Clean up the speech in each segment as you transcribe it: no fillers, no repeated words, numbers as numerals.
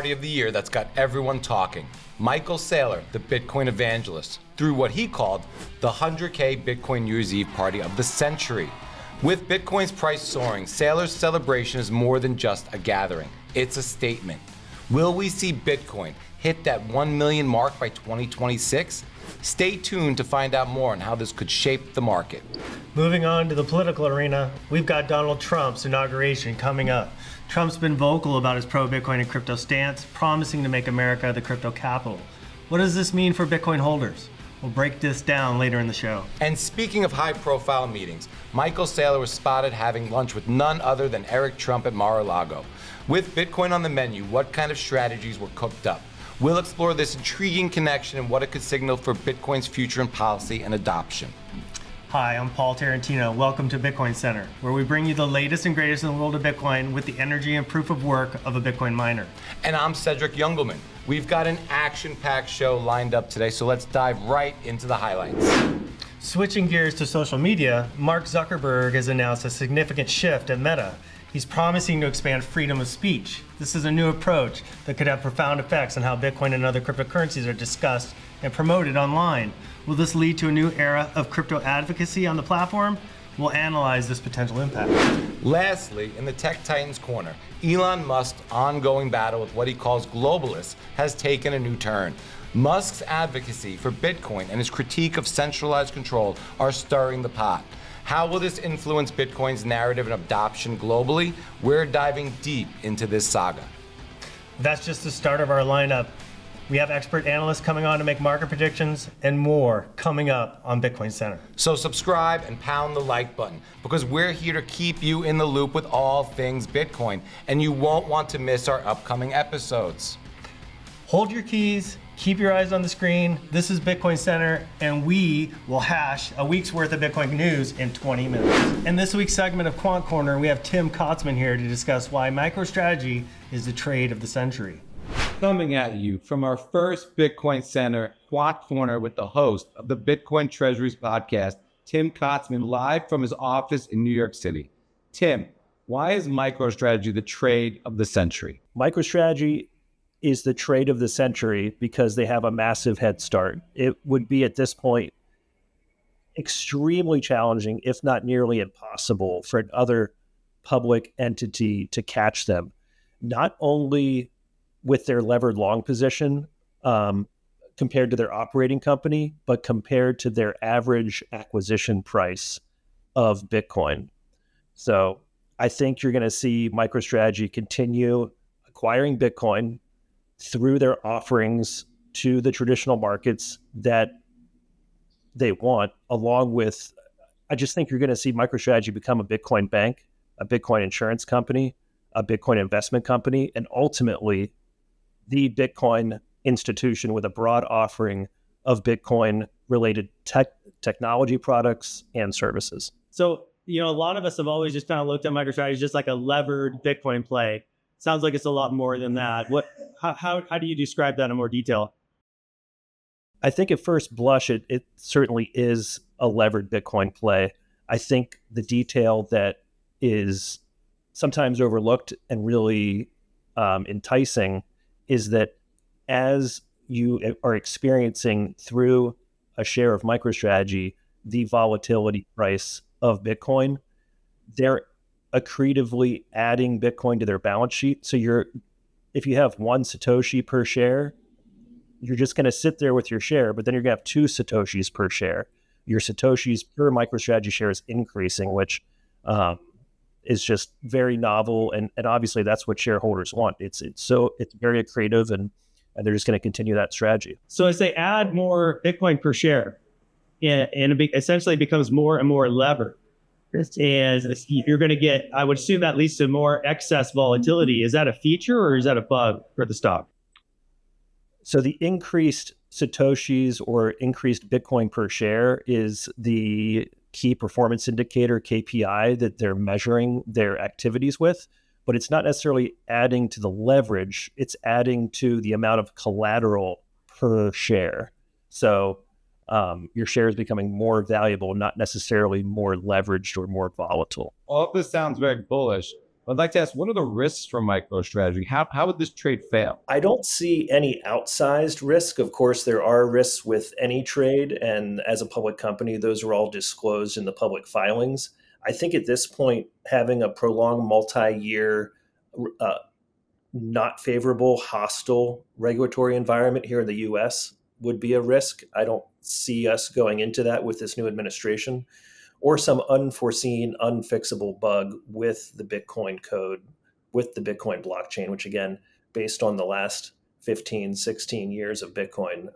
party of the year that's got everyone talking. Michael Saylor, the Bitcoin evangelist, threw what he called the 100K Bitcoin New Year's Eve party of the century. With Bitcoin's price soaring, Saylor's celebration is more than just a gathering. It's a statement. Will we see Bitcoin hit that 1 million mark by 2026? Stay tuned to find out more on how this could shape the market. Moving on to the political arena, we've got Donald Trump's inauguration coming up. Trump's been vocal about his pro-Bitcoin and crypto stance, promising to make America the crypto capital. What does this mean for Bitcoin holders? We'll break this down later in the show. And speaking of high-profile meetings, Michael Saylor was spotted having lunch with none other than Eric Trump at Mar-a-Lago. With Bitcoin on the menu, what kind of strategies were cooked up? We'll explore this intriguing connection and what it could signal for Bitcoin's future in policy and adoption. Hi, I'm Paul Tarantino. Welcome to BitcoinCenter, where we bring you the latest and greatest in the world of Bitcoin with the energy and proof of work of a Bitcoin miner. And I'm Cedric Youngelman. We've got an action-packed show lined up today, so let's dive right into the highlights. Switching gears to social media, Mark Zuckerberg has announced a significant shift at Meta. He's promising to expand freedom of speech. This is a new approach that could have profound effects on how Bitcoin and other cryptocurrencies are discussed and promoted online. Will this lead to a new era of crypto advocacy on the platform? We'll analyze this potential impact. Lastly, in the Tech Titans corner, Elon Musk's ongoing battle with what he calls globalists has taken a new turn. Musk's advocacy for Bitcoin and his critique of centralized control are stirring the pot. How will this influence Bitcoin's narrative and adoption globally? We're diving deep into this saga. That's just the start of our lineup. We have expert analysts coming on to make market predictions and more coming up on BitcoinCenter. So subscribe and pound the like button because we're here to keep you in the loop with all things Bitcoin, and you won't want to miss our upcoming episodes. Hold your keys, keep your eyes on the screen. This is BitcoinCenter, and we will hash a week's worth of Bitcoin news in 20 minutes. In this week's segment of Quant Corner, we have Tim Kotzman here to discuss why MicroStrategy is the trade of the century. Coming at you from our first BitcoinCenter Quant Corner with the host of the Bitcoin Treasuries podcast, Tim Kotzman, live from his office in New York City. Tim, why is MicroStrategy the trade of the century? MicroStrategy is the trade of the century because they have a massive head start. It would be at this point extremely challenging, if not nearly impossible, for another public entity to catch them, not only with their levered long position compared to their operating company, but compared to their average acquisition price of Bitcoin. So I think you're going to see MicroStrategy continue acquiring Bitcoin through their offerings to the traditional markets that they want, along with, I just think you're going to see MicroStrategy become a Bitcoin bank, a Bitcoin insurance company, a Bitcoin investment company, and ultimately the Bitcoin institution with a broad offering of Bitcoin-related technology products and services. So, a lot of us have always just kind of looked at MicroStrategy just like a levered Bitcoin play. Sounds like it's a lot more than that. How do you describe that in more detail? I think at first blush, it certainly is a levered Bitcoin play. I think the detail that is sometimes overlooked and really enticing is that as you are experiencing through a share of MicroStrategy, the volatility price of Bitcoin, they're accretively adding Bitcoin to their balance sheet. So if you have one Satoshi per share, you're just going to sit there with your share, but then you're going to have 2 Satoshis per share. Your Satoshis per MicroStrategy share is increasing, which is just very novel. And obviously that's what shareholders want. It's very accretive and they're just going to continue that strategy. So as they add more Bitcoin per share, and it essentially becomes more and more levered, and you're going to get, I would assume that leads to more excess volatility. Is that a feature or is that a bug for the stock? So the increased Satoshis or increased Bitcoin per share is the key performance indicator, KPI, that they're measuring their activities with, but it's not necessarily adding to the leverage. It's adding to the amount of collateral per share. So your share is becoming more valuable, not necessarily more leveraged or more volatile. All of this sounds very bullish, I'd like to ask, what are the risks from MicroStrategy? How would this trade fail? I don't see any outsized risk. Of course, there are risks with any trade. And as a public company, those are all disclosed in the public filings. I think at this point, having a prolonged multi-year, uh, not favorable, hostile regulatory environment here in the US would be a risk. I don't see us going into that with this new administration or some unforeseen, unfixable bug with the Bitcoin code, with the Bitcoin blockchain, which again, based on the last 15, 16 years of Bitcoin,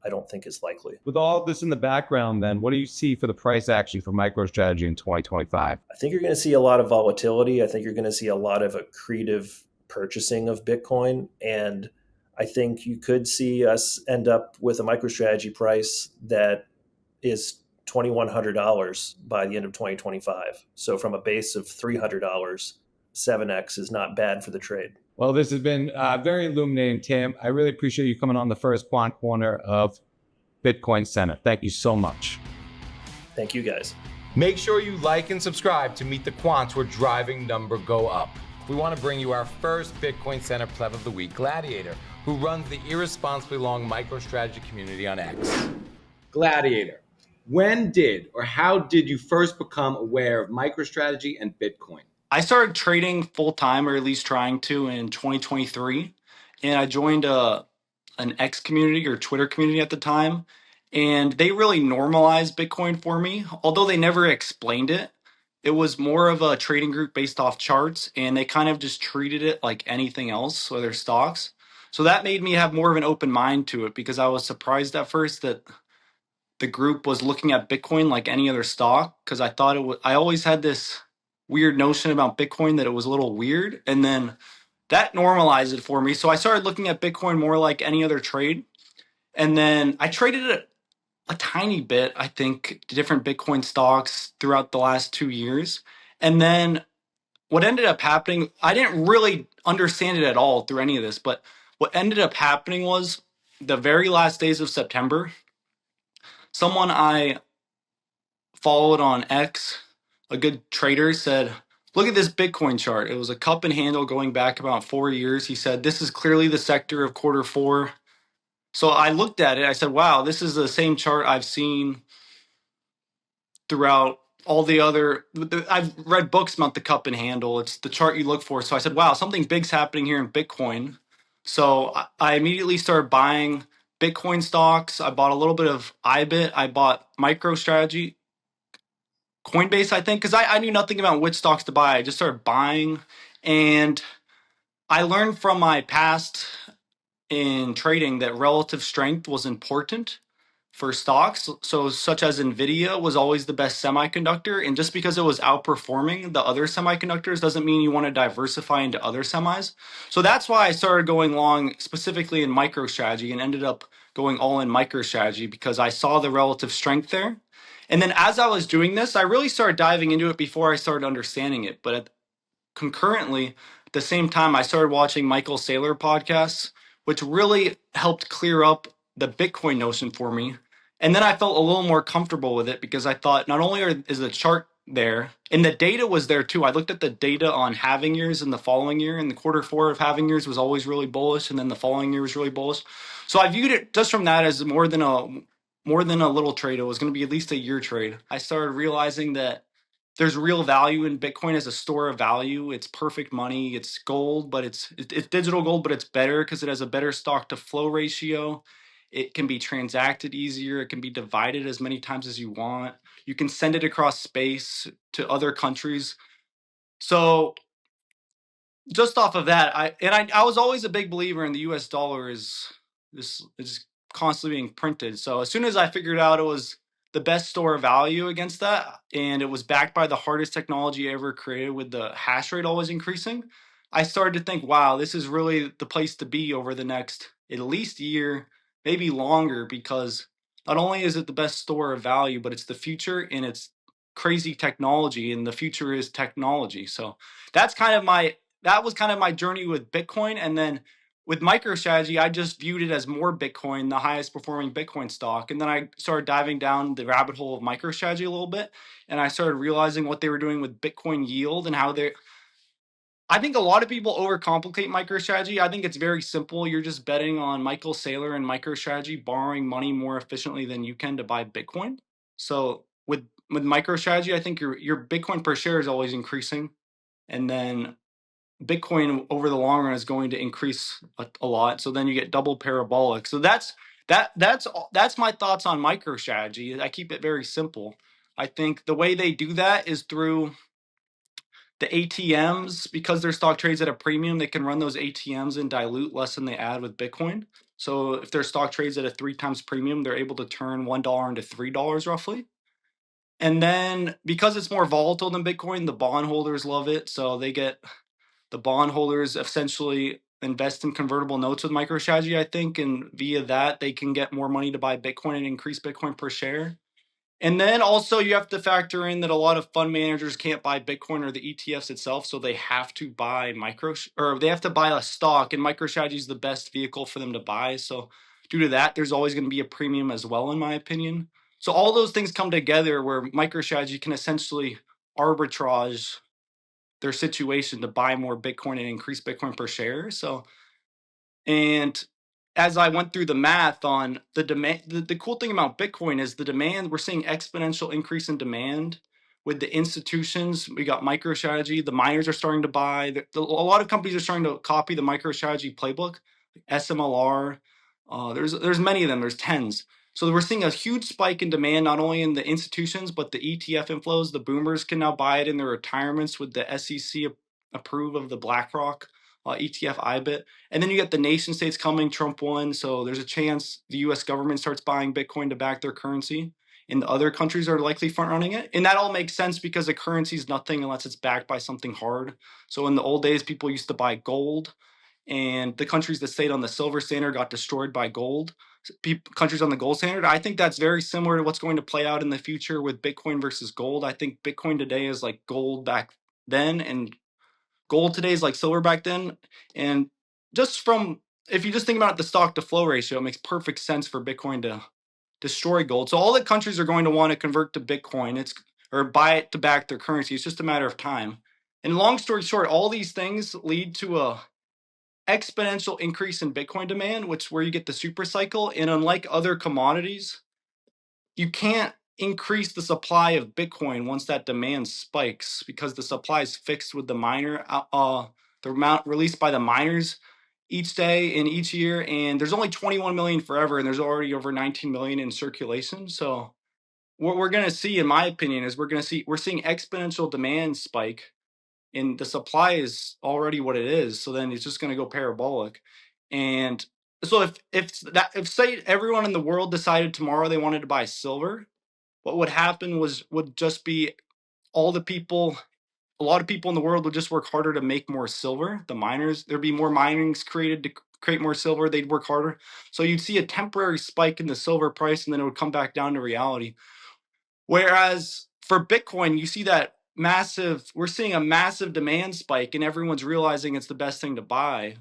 I don't think is likely. With all of this in the background, then, what do you see for the price action for MicroStrategy in 2025? I think you're going to see a lot of volatility. I think you're going to see a lot of accretive purchasing of Bitcoin. And I think you could see us end up with a MicroStrategy price that is $2,100 by the end of 2025. So from a base of $300, 7x is not bad for the trade. Well, this has been very illuminating, Tim. I really appreciate you coming on the first Quant Corner of BitcoinCenter. Thank you so much. Thank you, guys. Make sure you like and subscribe to meet the quants who are driving number go up. We want to bring you our first BitcoinCenter Pleb of the Week, Gladiator, who runs the irresponsibly long MicroStrategy community on X. Gladiator, when did or how did you first become aware of MicroStrategy and Bitcoin? I started trading full time, or at least trying to, in 2023, and I joined an X community or Twitter community at the time, and they really normalized Bitcoin for me. Although they never explained it, it was more of a trading group based off charts, and they kind of just treated it like anything else, whether stocks. So that made me have more of an open mind to it, because I was surprised at first that the group was looking at Bitcoin like any other stock, because I thought it was, I always had this weird notion about Bitcoin that it was a little weird, and then that normalized it for me. So I started looking at Bitcoin more like any other trade, and then I traded it a tiny bit, I think, different Bitcoin stocks throughout the last 2 years. And then what ended up happening, I didn't really understand it at all through any of this, but what ended up happening was the very last days of September, someone I followed on X, a good trader, said, "Look at this Bitcoin chart." It was a cup and handle going back about 4 years. He said, "This is clearly the sector of quarter 4." So I looked at it. I said, "Wow, this is the same chart I've seen throughout all the other." I've read books about the cup and handle. It's the chart you look for. So I said, "Wow, something big's happening here in Bitcoin." So I immediately started buying Bitcoin stocks. I bought a little bit of IBIT. I bought MicroStrategy, Coinbase, I think, because I knew nothing about which stocks to buy. I just started buying, and I learned from my past in trading that relative strength was important for stocks. So such as Nvidia was always the best semiconductor, and just because it was outperforming the other semiconductors doesn't mean you want to diversify into other semis. So that's why I started going long specifically in MicroStrategy and ended up going all in MicroStrategy, because I saw the relative strength there. And then as I was doing this, I really started diving into it before I started understanding it. But concurrently, at the same time, I started watching Michael Saylor podcasts, which really helped clear up the Bitcoin notion for me. And then I felt a little more comfortable with it, because I thought not only is the chart there, and the data was there too. I looked at the data on halving years in the following year, and the quarter 4 of halving years was always really bullish, and then the following year was really bullish. So I viewed it just from that as more than a little trade. It was going to be at least a year trade. I started realizing that there's real value in Bitcoin as a store of value. It's perfect money. It's gold, but it's digital gold, but it's better because it has a better stock to flow ratio. It can be transacted easier. It can be divided as many times as you want. You can send it across space to other countries. So just off of that, I was always a big believer in the U.S. dollar is constantly being printed. So as soon as I figured out it was the best store of value against that, and it was backed by the hardest technology ever created with the hash rate always increasing, I started to think, wow, this is really the place to be over the next at least year, maybe longer, because not only is it the best store of value, but it's the future, and it's crazy technology, and the future is technology. So that was kind of my journey with Bitcoin. And then with MicroStrategy, I just viewed it as more Bitcoin, the highest performing Bitcoin stock. And then I started diving down the rabbit hole of MicroStrategy a little bit. And I started realizing what they were doing with Bitcoin yield and how I think a lot of people overcomplicate MicroStrategy. I think it's very simple. You're just betting on Michael Saylor and MicroStrategy borrowing money more efficiently than you can to buy Bitcoin. So with MicroStrategy, I think your Bitcoin per share is always increasing, and then Bitcoin over the long run is going to increase a lot. So then you get double parabolic. So that's my thoughts on MicroStrategy. I keep it very simple. I think the way they do that is through the ATMs. Because their stock trades at a premium, they can run those ATMs and dilute less than they add with Bitcoin. So if their stock trades at a 3 times premium, they're able to turn $1 into $3 roughly. And then because it's more volatile than Bitcoin, the bondholders love it. So the bondholders essentially invest in convertible notes with MicroStrategy, I think, and via that they can get more money to buy Bitcoin and increase Bitcoin per share. And then also you have to factor in that a lot of fund managers can't buy Bitcoin or the ETFs itself, so they have to buy they have to buy a stock, and MicroStrategy is the best vehicle for them to buy. So due to that, there's always going to be a premium as well, in my opinion. So all those things come together where MicroStrategy can essentially arbitrage their situation to buy more Bitcoin and increase Bitcoin per share. So, and as I went through the math on the demand, the cool thing about Bitcoin is the demand. We're seeing exponential increase in demand with the institutions. We got MicroStrategy. The miners are starting to buy. A lot of companies are starting to copy the MicroStrategy playbook, SMLR. There's many of them. There's tens. So we're seeing a huge spike in demand, not only in the institutions, but the ETF inflows. The boomers can now buy it in their retirements with the SEC approve of the BlackRock ETF IBIT. And then you get the nation states coming. Trump won, so there's a chance the U.S. government starts buying Bitcoin to back their currency, and the other countries are likely front running it. And that all makes sense because a currency is nothing unless it's backed by something hard. So in the old days, people used to buy gold, and the countries that stayed on the silver standard got destroyed by gold. Countries on the gold standard, I think that's very similar to what's going to play out in the future with Bitcoin versus gold. I think Bitcoin today is like gold back then, and gold today is like silver back then. And if you just think about the stock to flow ratio, it makes perfect sense for Bitcoin to destroy gold. So all the countries are going to want to convert to Bitcoin, or buy it to back their currency. It's just a matter of time. And long story short, all these things lead to a exponential increase in Bitcoin demand, which where you get the super cycle. And unlike other commodities, you can't increase the supply of Bitcoin once that demand spikes, because the supply is fixed with the amount released by the miners each day and each year. And there's only 21 million forever, and there's already over 19 million in circulation. So what we're going to see, in my opinion, is we're seeing exponential demand spike, and the supply is already what it is. So then it's just going to go parabolic. And so if say everyone in the world decided tomorrow they wanted to buy silver, what would happen would just be a lot of people in the world would just work harder to make more silver. The miners, there'd be more minings created to create more silver. They'd work harder. So you'd see a temporary spike in the silver price, and then it would come back down to reality. Whereas for Bitcoin, you see we're seeing a massive demand spike, and everyone's realizing it's the best thing to buy,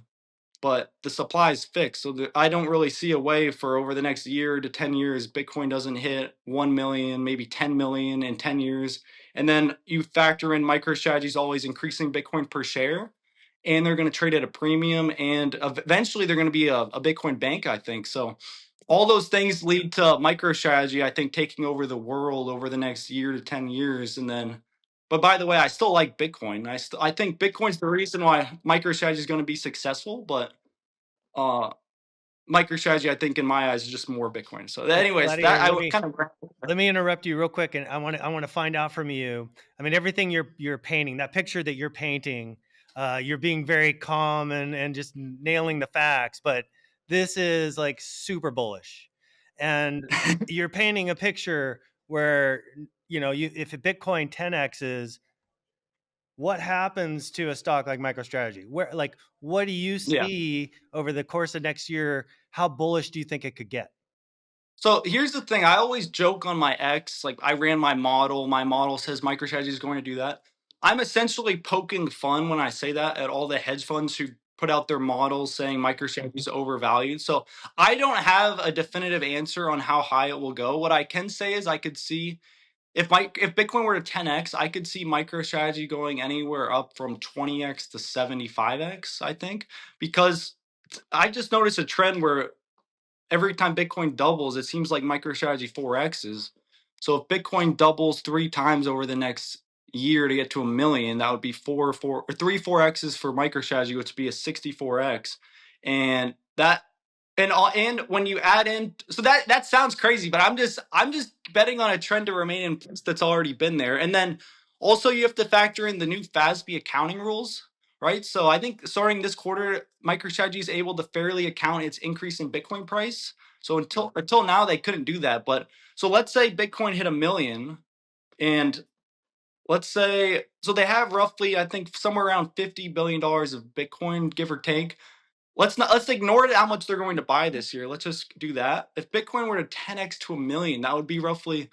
but the supply is fixed. So I don't really see a way for over the next year to 10 years, Bitcoin doesn't hit 1 million, maybe 10 million in 10 years. And then you factor in MicroStrategy's always increasing Bitcoin per share, and they're going to trade at a premium, and eventually they're going to be a Bitcoin bank, I think. So all those things lead to MicroStrategy, I think, taking over the world over the next year to 10 years. And then, but by the way, I still like Bitcoin. I think Bitcoin's the reason why MicroStrategy is going to be successful, but MicroStrategy, I think, in my eyes, is just more Bitcoin. So anyways, Gladiator, let me interrupt you real quick, and I want to find out from you. I mean, everything you're painting, that picture that you're painting, you're being very calm and just nailing the facts, but this is like super bullish, and you're painting a picture where if a Bitcoin 10x's, what happens to a stock like MicroStrategy? What do you see over the course of next year? How bullish do you think it could get? So here's the thing. I always joke on my X, like I ran my model. My model says MicroStrategy is going to do that. I'm essentially poking fun when I say that at all the hedge funds who put out their models saying MicroStrategy is overvalued. So I don't have a definitive answer on how high it will go. What I can say is I could see if Bitcoin were to 10x, I could see MicroStrategy going anywhere up from 20x to 75x, I think, because I just noticed a trend where every time Bitcoin doubles, it seems like MicroStrategy 4x's. So if Bitcoin doubles 3 times over the next year to get to 1 million, that would be 4x's for MicroStrategy, which would be a 64x. And and when you add in, so that sounds crazy, but I'm just betting on a trend to remain in place that's already been there. And then also you have to factor in the new FASB accounting rules, right? So I think starting this quarter, MicroStrategy is able to fairly account its increase in Bitcoin price. So until now, they couldn't do that. But so let's say Bitcoin hit 1 million, and let's say so they have roughly, I think, somewhere around $50 billion of Bitcoin, give or take. Let's ignore how much they're going to buy this year. Let's just do that. If Bitcoin were to 10x to 1 million, that would be roughly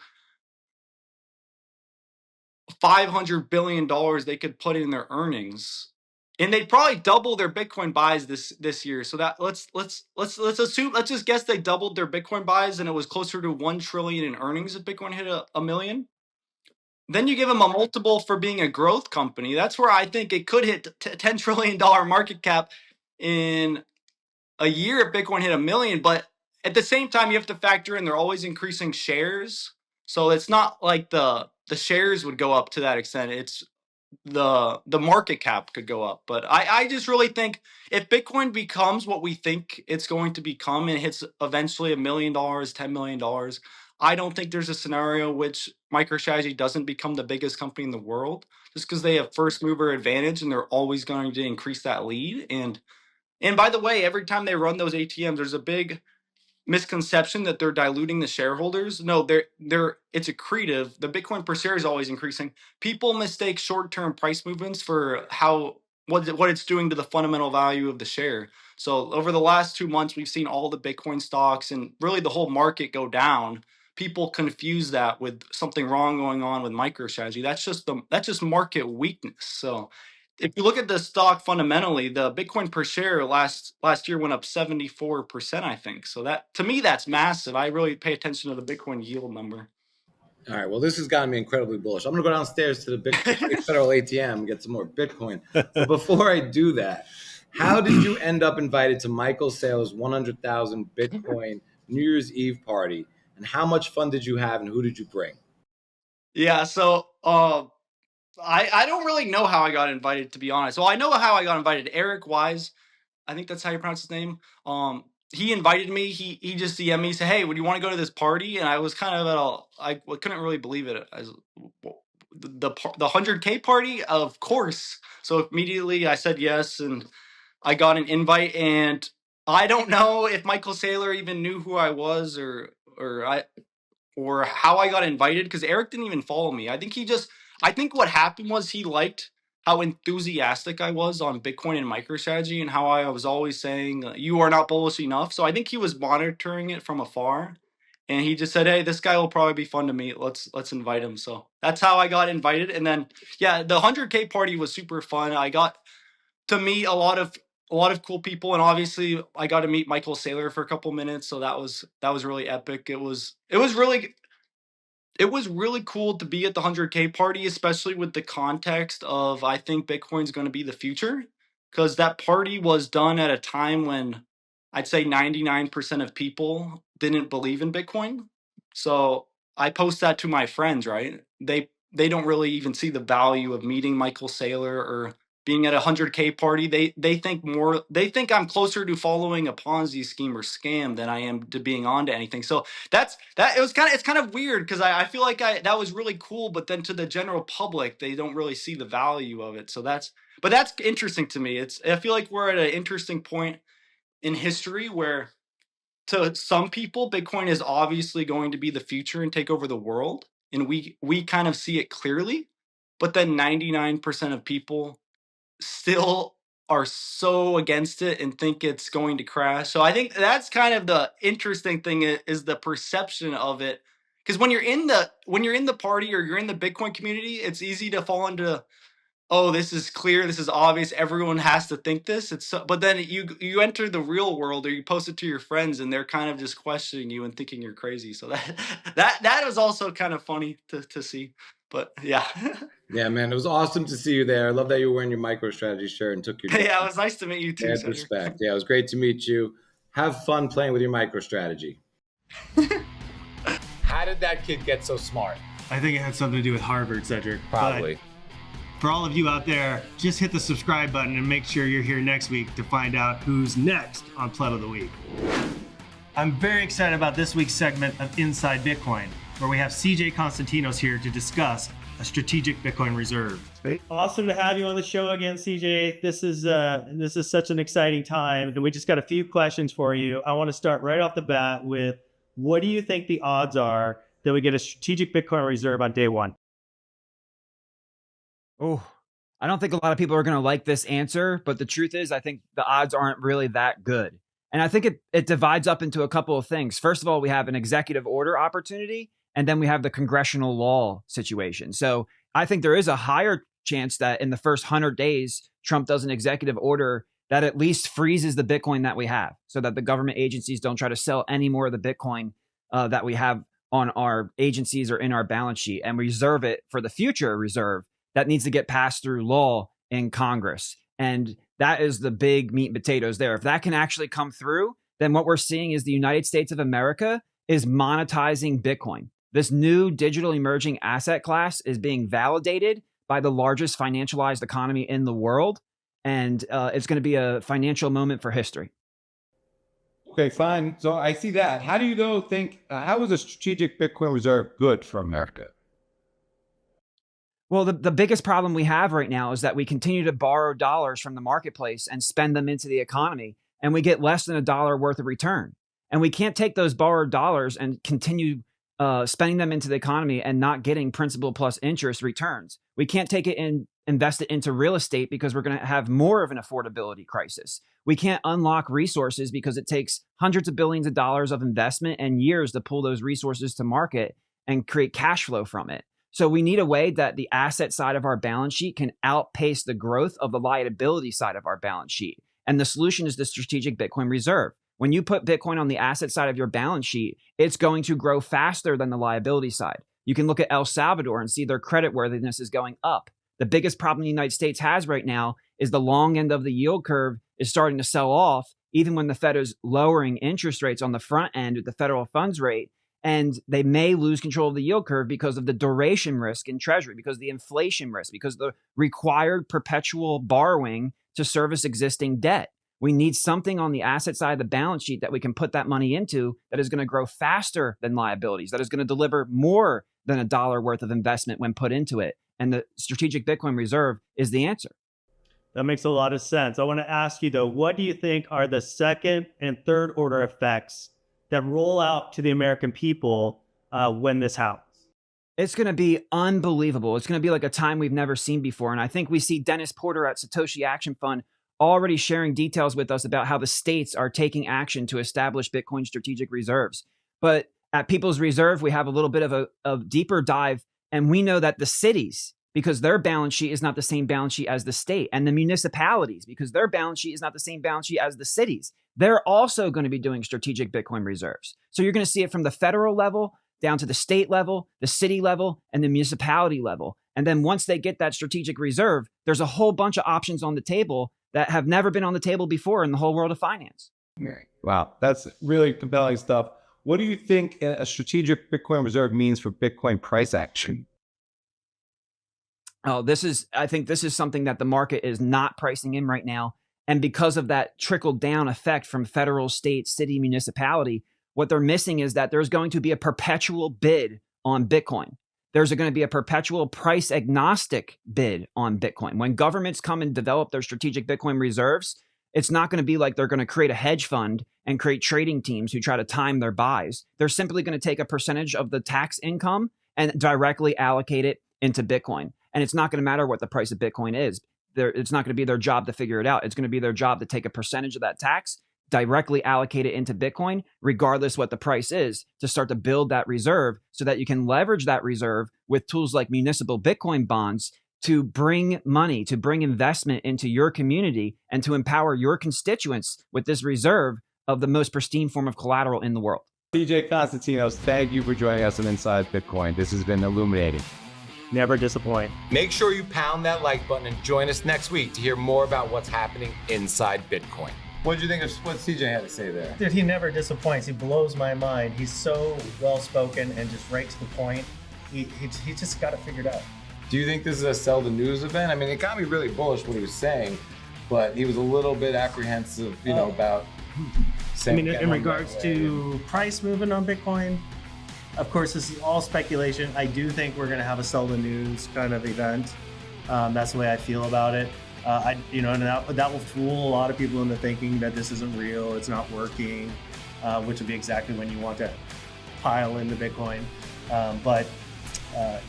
$500 billion they could put in their earnings, and they'd probably double their Bitcoin buys this year. So that let's assume, let's just guess they doubled their Bitcoin buys and it was closer to 1 trillion in earnings if Bitcoin hit a million. Then you give them a multiple for being a growth company. That's where I think it could hit $10 trillion market cap in a year if Bitcoin hit 1 million. But at the same time, you have to factor in they're always increasing shares. So it's not like the shares would go up to that extent. It's the market cap could go up. But I just really think if Bitcoin becomes what we think it's going to become and hits eventually $1 million, $10 million, I don't think there's a scenario which MicroStrategy doesn't become the biggest company in the world, just because they have first mover advantage and they're always going to increase that lead. And by the way, every time they run those ATMs, there's a big misconception that they're diluting the shareholders. No, it's accretive. The Bitcoin per share is always increasing. People mistake short-term price movements for what it's doing to the fundamental value of the share. So over the last 2 months, we've seen all the Bitcoin stocks and really the whole market go down. People confuse that with something wrong going on with MicroStrategy. That's just market weakness. So if you look at the stock fundamentally, the Bitcoin per share last year went up 74%, I think. So that, to me, that's massive. I really pay attention to the Bitcoin yield number. All right. Well, this has gotten me incredibly bullish. I'm going to go downstairs to the big federal ATM and get some more Bitcoin. But before I do that, how did you end up invited to Michael Saylor's 100,000 Bitcoin New Year's Eve party? And how much fun did you have and who did you bring? Yeah, so I don't really know how I got invited, to be honest. Well, I know how I got invited. Eric Wise, I think that's how you pronounce his name. He invited me. He just DM'd me. He said, "Hey, would you want to go to this party?" And I was kind of I couldn't really believe it. The 100K party, of course. So immediately I said yes, and I got an invite. And I don't know if Michael Saylor even knew who I was or how I got invited, because Eric didn't even follow me. I think what happened was he liked how enthusiastic I was on Bitcoin and MicroStrategy and how I was always saying, you are not bullish enough. So I think he was monitoring it from afar. And he just said, "Hey, this guy will probably be fun to meet. Let's invite him." So that's how I got invited. And then, yeah, the 100K party was super fun. I got to meet a lot of cool people, and obviously I got to meet Michael Saylor for a couple minutes. So that was really epic. It was really cool to be at the 100K party, especially with the context of I think Bitcoin's going to be the future, because that party was done at a time when I'd say 99% of people didn't believe in Bitcoin. So I post that to my friends, right? They don't really even see the value of meeting Michael Saylor or being at a 100K party. They think I'm closer to following a Ponzi scheme or scam than I am to being on to anything. So it's kind of weird, because I feel like that was really cool, but then to the general public, they don't really see the value of it. So that's interesting to me. I feel like we're at an interesting point in history where to some people, Bitcoin is obviously going to be the future and take over the world. And we kind of see it clearly, but then 99% of people still are so against it and think it's going to crash. So I think that's kind of the interesting thing is the perception of it. Because when you're in the party or you're in the Bitcoin community, it's easy to fall into oh, this is clear, this is obvious, everyone has to think this. It's so, but then you enter the real world, or you post it to your friends, and they're kind of just questioning you and thinking you're crazy. So that was also kind of funny to see. But yeah. Yeah, man, it was awesome to see you there. I love that you were wearing your MicroStrategy shirt and took your Yeah, it was nice to meet you too, mad Cedric. respect. Yeah, it was great to meet you. Have fun playing with your MicroStrategy. How did that kid get so smart? I think it had something to do with Harvard, Cedric. Probably. But for all of you out there, just hit the subscribe button and make sure you're here next week to find out who's next on Pleb of the Week. I'm very excited about this week's segment of Inside Bitcoin, where we have CJ Konstantinos here to discuss a strategic Bitcoin reserve. Awesome to have you on the show again, CJ. This is such an exciting time, and we just got a few questions for you. I want to start right off the bat with, what do you think the odds are that we get a strategic Bitcoin reserve on day one? Oh, I don't think a lot of people are going to like this answer, but the truth is, I think the odds aren't really that good. And I think it divides up into a couple of things. First of all, we have an executive order opportunity, and then we have the congressional law situation. So I think there is a higher chance that in the first 100 days, Trump does an executive order that at least freezes the Bitcoin that we have, so that the government agencies don't try to sell any more of the Bitcoin that we have on our agencies or in our balance sheet, and reserve it for the future reserve that needs to get passed through law in Congress. And that is the big meat and potatoes there. If that can actually come through, then what we're seeing is the United States of America is monetizing Bitcoin. This new digital emerging asset class is being validated by the largest financialized economy in the world. And it's going to be a financial moment for history. Okay, fine. So I see that. How do you though think, how is a strategic Bitcoin reserve good for America? Well, the biggest problem we have right now is that we continue to borrow dollars from the marketplace and spend them into the economy, and we get less than $1 worth of return. And we can't take those borrowed dollars and continue spending them into the economy and not getting principal plus interest returns. We can't take it and invest it into real estate because we're going to have more of an affordability crisis. We can't unlock resources because it takes hundreds of billions of dollars of investment and years to pull those resources to market and create cash flow from it. So we need a way that the asset side of our balance sheet can outpace the growth of the liability side of our balance sheet. And the solution is the strategic Bitcoin reserve. When you put Bitcoin on the asset side of your balance sheet, it's going to grow faster than the liability side. You can look at El Salvador and see their creditworthiness is going up. The biggest problem the United States has right now is the long end of the yield curve is starting to sell off, even when the Fed is lowering interest rates on the front end at the federal funds rate. And they may lose control of the yield curve because of the duration risk in Treasury, because of the inflation risk, because of the required perpetual borrowing to service existing debt. We need something on the asset side of the balance sheet that we can put that money into that is going to grow faster than liabilities, that is going to deliver more than $1 worth of investment when put into it. And the strategic Bitcoin reserve is the answer. That makes a lot of sense. I want to ask you, though, what do you think are the second and third order effects that roll out to the American people when this happens? It's going to be unbelievable. It's going to be like a time we've never seen before. And I think we see Dennis Porter at Satoshi Action Fund already sharing details with us about how the states are taking action to establish Bitcoin strategic reserves. But at People's Reserve, we have a little bit of a deeper dive. And we know that the cities, because their balance sheet is not the same balance sheet as the state, and the municipalities, because their balance sheet is not the same balance sheet as the cities, they're also going to be doing strategic Bitcoin reserves. So you're going to see it from the federal level down to the state level, the city level, and the municipality level. And then once they get that strategic reserve, there's a whole bunch of options on the table that have never been on the table before in the whole world of finance. Wow, that's really compelling stuff. What do you think a strategic Bitcoin reserve means for Bitcoin price action? Oh, I think this is something that the market is not pricing in right now. And because of that trickle down effect from federal, state, city, municipality, what they're missing is that there's going to be a perpetual bid on Bitcoin. There's going to be a perpetual price agnostic bid on Bitcoin. When governments come and develop their strategic Bitcoin reserves, it's not going to be like they're going to create a hedge fund and create trading teams who try to time their buys. They're simply going to take a percentage of the tax income and directly allocate it into Bitcoin. And it's not going to matter what the price of Bitcoin is. It's not going to be their job to figure it out. It's going to be their job to take a percentage of that tax, directly allocate it into Bitcoin, regardless what the price is, to start to build that reserve so that you can leverage that reserve with tools like municipal Bitcoin bonds to bring money, to bring investment into your community, and to empower your constituents with this reserve of the most pristine form of collateral in the world. CJ Konstantinos, thank you for joining us on Inside Bitcoin. This has been illuminating. Never disappoint. Make sure you pound that like button and join us next week to hear more about what's happening inside Bitcoin. What did you think of what CJ had to say there? Dude, he never disappoints. He blows my mind. He's so well-spoken and just right to the point. He just got it figured out. Do you think this is a sell the news event? I mean, it got me really bullish what he was saying, but he was a little bit apprehensive, about I mean, in regards to price movement on Bitcoin, of course, this is all speculation. I do think we're going to have a sell the news kind of event. That's the way I feel about it. And that will fool a lot of people into thinking that this isn't real, it's not working, which would be exactly when you want to pile into Bitcoin. But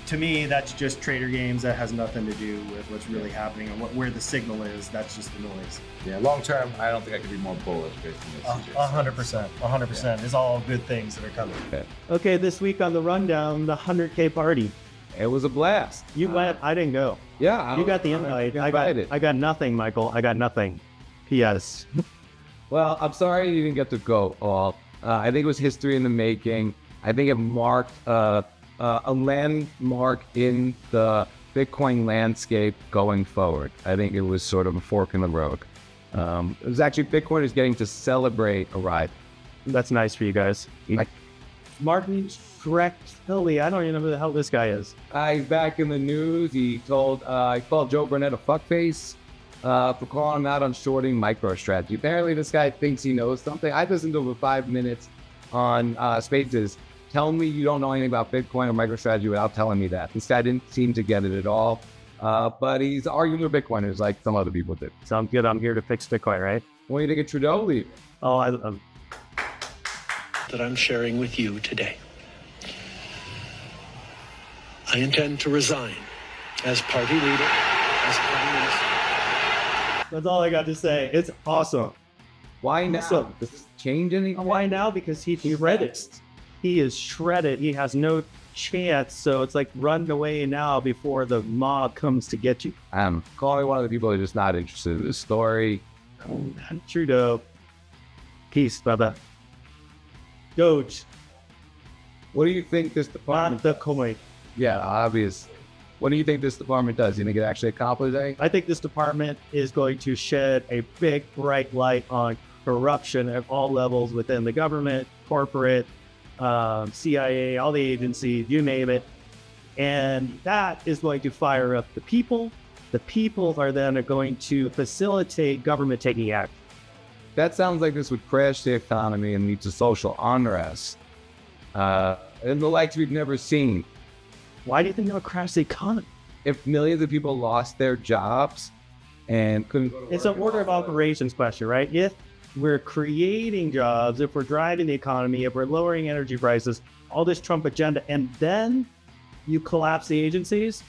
to me, that's just trader games. That has nothing to do with what's really happening and where the signal is. That's just the noise. Yeah, long term, I don't think I could be more bullish based on this. 100%. 100%. There's all good things that are coming. Okay, this week on the rundown, the 100K party. It was a blast. You went, I didn't go. Yeah. You got the invite. I got nothing, Michael. I got nothing. P.S. Well, I'm sorry you didn't get to go all. I think it was history in the making. I think it marked a landmark in the Bitcoin landscape going forward. I think it was sort of a fork in the road. It was actually Bitcoiners getting to celebrate a ride. That's nice for you guys. Martin Shkreli, I don't even know who the hell this guy is. He's back in the news. He called Joe Burnett a fuckface for calling him out on shorting MicroStrategy. Apparently, this guy thinks he knows something. I listened to over 5 minutes on Spaces. Tell me you don't know anything about Bitcoin or MicroStrategy without telling me that. This guy didn't seem to get it at all. But he's arguing with Bitcoiners like some other people did. Sounds good. I'm here to fix Bitcoin, right? What do you think of Trudeau leaving? Oh, that I'm sharing with you today. I intend to resign as party leader, as prime minister. That's all I got to say. It's awesome. Why now? Awesome. Does this change anything? Why now? Because he's shredded. He is shredded. He has no chance. So it's like run away now before the mob comes to get you. I'm calling one of the people who are just not interested in this story. Trudeau. Peace, brother. Doge. What do you think this department? Not the coin. Yeah, obvious. What do you think this department does? You think it actually accomplishes anything? I think this department is going to shed a big, bright light on corruption at all levels within the government, corporate, CIA, all the agencies, you name it. And that is going to fire up the people. The people are then going to facilitate government taking action. That sounds like this would crash the economy and lead to social unrest and the likes we've never seen. Why do you think it would crash the economy? If millions of people lost their jobs and couldn't go to work. It's an order of operations question, right? If we're creating jobs, if we're driving the economy, if we're lowering energy prices, all this Trump agenda, and then you collapse the agencies,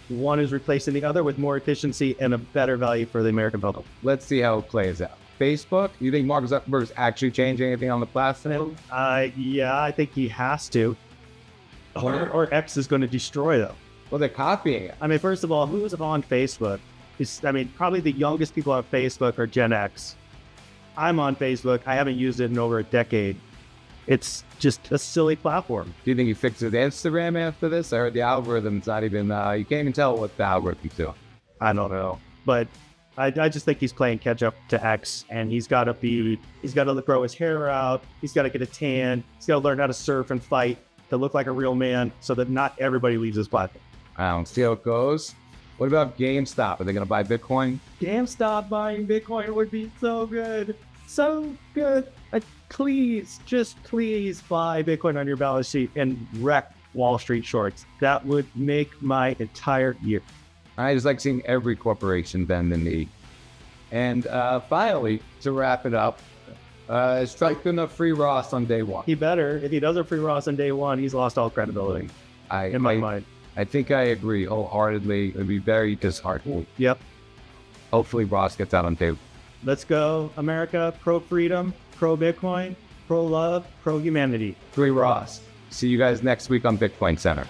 one is replacing the other with more efficiency and a better value for the American public. Let's see how it plays out. Facebook, you think Mark Zuckerberg is actually changing anything on the platform? Yeah, I think he has to. Or X is going to destroy them. Well, they're copying it. I mean, first of all, who is on Facebook? Probably the youngest people on Facebook are Gen X. I'm on Facebook. I haven't used it in over a decade. It's just a silly platform. Do you think he fixes Instagram after this? I heard the algorithm's not even, you can't even tell what the algorithm's doing. I don't know. But I just think he's playing catch up to X, and he's got to grow his hair out. He's got to get a tan. He's got to learn how to surf and fight to look like a real man so that not everybody leaves his platform. I don't see how it goes. What about GameStop? Are they going to buy Bitcoin? GameStop buying Bitcoin would be so good. So good. Please buy Bitcoin on your balance sheet and wreck Wall Street shorts. That would make my entire year. I just like seeing every corporation bend the knee. And finally, to wrap it up, is Trump gonna free Ross on day one? He better. If he doesn't free Ross on day one, he's lost all credibility. In my mind. I think I agree wholeheartedly. It would be very disheartening. Yep. Hopefully Ross gets out on day one. Let's go, America. Pro freedom, pro Bitcoin, pro love, pro humanity. Free Ross. See you guys next week on BitcoinCenter.